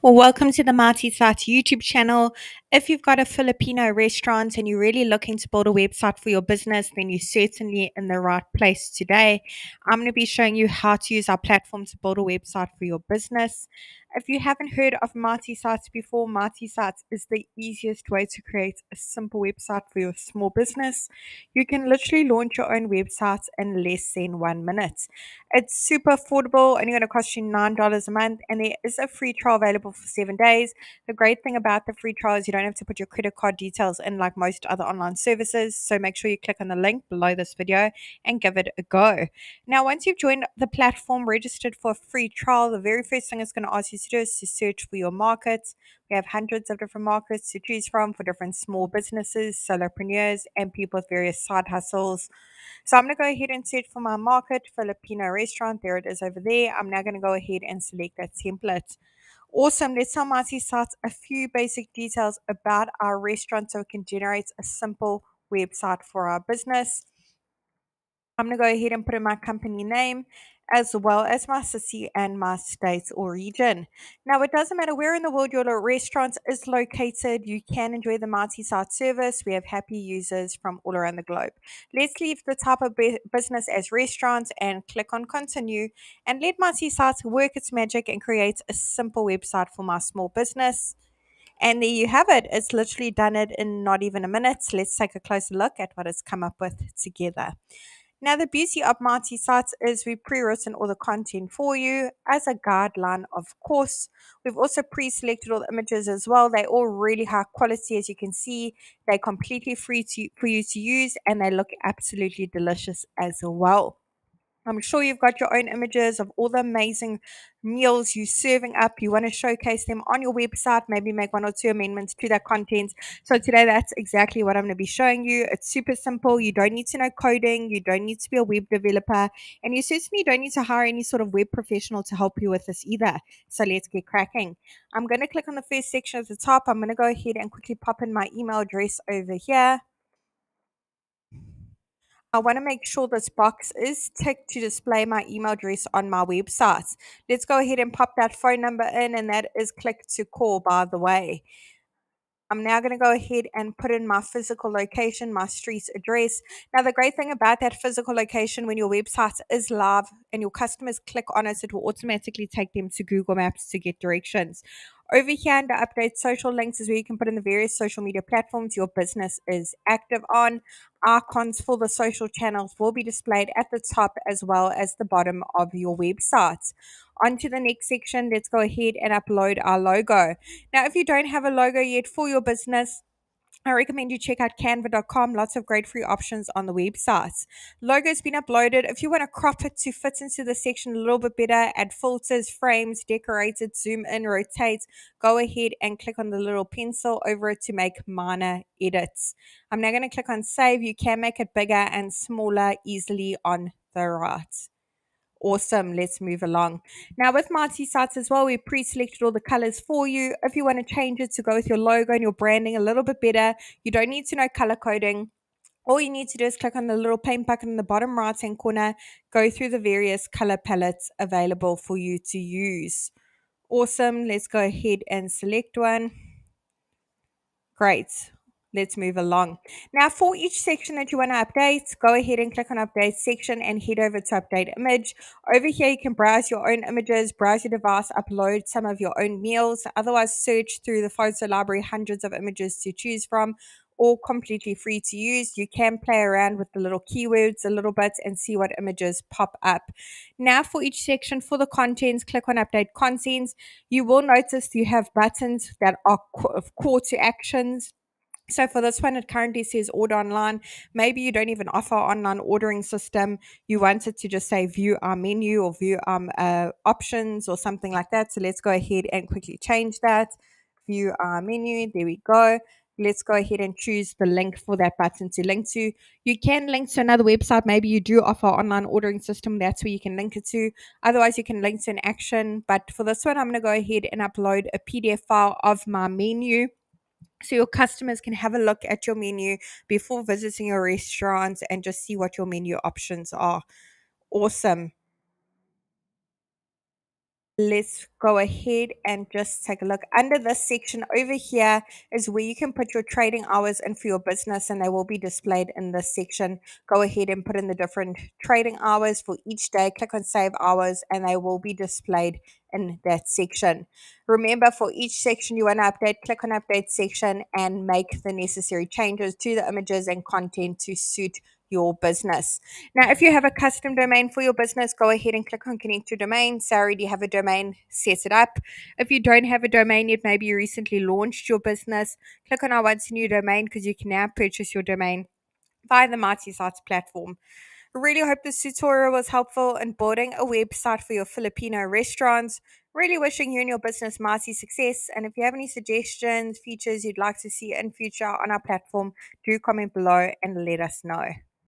Well, welcome to the Marty Site YouTube channel. If you've got a Filipino restaurant and you're really looking to build a website for your business, then you're certainly in the right place today. I'm going to be showing you how to use our platform to build a website for your business. If you haven't heard of Marty Sites before, Marty Sites is the easiest way to create a simple website for your small business. You can literally launch your own website in less than 1 minute. It's super affordable, only going to cost you $9 a month, and there is a free trial available for 7 days. The great thing about the free trial is you don't have to put your credit card details in like most other online services. So make sure you click on the link below this video and give it a go. Now, once you've joined the platform, registered for a free trial, the very first thing it's going to ask you to do is to search for your market. We have hundreds of different markets to choose from for different small businesses, solopreneurs, and people with various side hustles. So I'm going to go ahead and search for my market, Filipino restaurant. There it is over there. I'm now going to go ahead and select that template. Awesome. Let's tell Marty Sites a few basic details about our restaurant so we can generate a simple website for our business. I'm going to go ahead and put in my company name as well as my city and my state or region. Now, it doesn't matter where in the world your restaurant is located, you can enjoy the multi-site service. We have happy users from all around the globe. Let's leave the type of business as restaurants and click on continue and let multi-sites work its magic and create a simple website for my small business. And there you have it. It's literally done it in not even a minute. Let's take a closer look at what it's come up with together. Now, the beauty of Marty Sites is we've pre-written all the content for you as a guideline, of course. We've also pre-selected all the images as well. They're all really high quality, as you can see. They're completely free for you to use, and they look absolutely delicious as well. I'm sure you've got your own images of all the amazing meals you're serving up. You want to showcase them on your website, maybe make one or two amendments to that content. So today, that's exactly what I'm going to be showing you. It's super simple. You don't need to know coding. You don't need to be a web developer. And you certainly don't need to hire any sort of web professional to help you with this either. So let's get cracking. I'm going to click on the first section at the top. I'm going to go ahead and quickly pop in my email address over here. I want to make sure this box is ticked to display my email address on my website. Let's go ahead and pop that phone number in, and that is clicked to call, by the way. I'm now going to go ahead and put in my physical location, my street address. Now, the great thing about that physical location, when your website is live and your customers click on it, it will automatically take them to Google Maps to get directions. Over here under update social links is where you can put in the various social media platforms your business is active on. Icons for the social channels will be displayed at the top as well as the bottom of your website. On to the next section, let's go ahead and upload our logo. Now, if you don't have a logo yet for your business, I recommend you check out canva.com. Lots of great free options on the website. Logo's been uploaded. If you want to crop it to fit into the section a little bit better, add filters, frames, decorate it, zoom in, rotate, go ahead and click on the little pencil over it to make minor edits. I'm now going to click on save. You can make it bigger and smaller easily on the right. Awesome. Let's move along. Now, with Marty Sites as well, we pre-selected all the colors for you. If you want to change it to go with your logo and your branding a little bit better, you don't need to know color coding. All you need to do is click on the little paint bucket in the bottom right hand corner, go through the various color palettes available for you to use. Awesome. Let's go ahead and select one. Great. Let's move along. Now, for each section that you want to update, go ahead and click on update section and head over to update image. Over here, you can browse your own images, browse your device, upload some of your own meals. Otherwise, search through the photo library, hundreds of images to choose from, all completely free to use. You can play around with the little keywords a little bit and see what images pop up. Now, for each section, for the contents, click on update contents. You will notice you have buttons that are call to actions. So for this one, it currently says order online. Maybe you don't even offer online ordering system. You want it to just say view our menu or view options or something like that. So let's go ahead and quickly change that. View our menu. There we go. Let's go ahead and choose the link for that button to link to. You can link to another website. Maybe you do offer online ordering system. That's where you can link it to. Otherwise, you can link to an action. But for this one, I'm going to go ahead and upload a PDF file of my menu, so your customers can have a look at your menu before visiting your restaurant and just see what your menu options are. Awesome. Let's go ahead and just take a look. Under this section over here is where you can put your trading hours in for your business, and they will be displayed in this section. Go ahead and put in the different trading hours for each day. Click on save hours, and they will be displayed in that section. Remember, for each section you want to update, click on update section and make the necessary changes to the images and content to suit your business. Now, if you have a custom domain for your business, go ahead and click on connect your domain. Say, I already have a domain, set it up. If you don't have a domain yet, maybe you recently launched your business, click on I want a new domain, because you can now purchase your domain via the Mighty Sites platform. I really hope this tutorial was helpful in building a website for your Filipino restaurants. Really wishing you and your business mighty success. And if you have any suggestions, features you'd like to see in future on our platform, do comment below and let us know.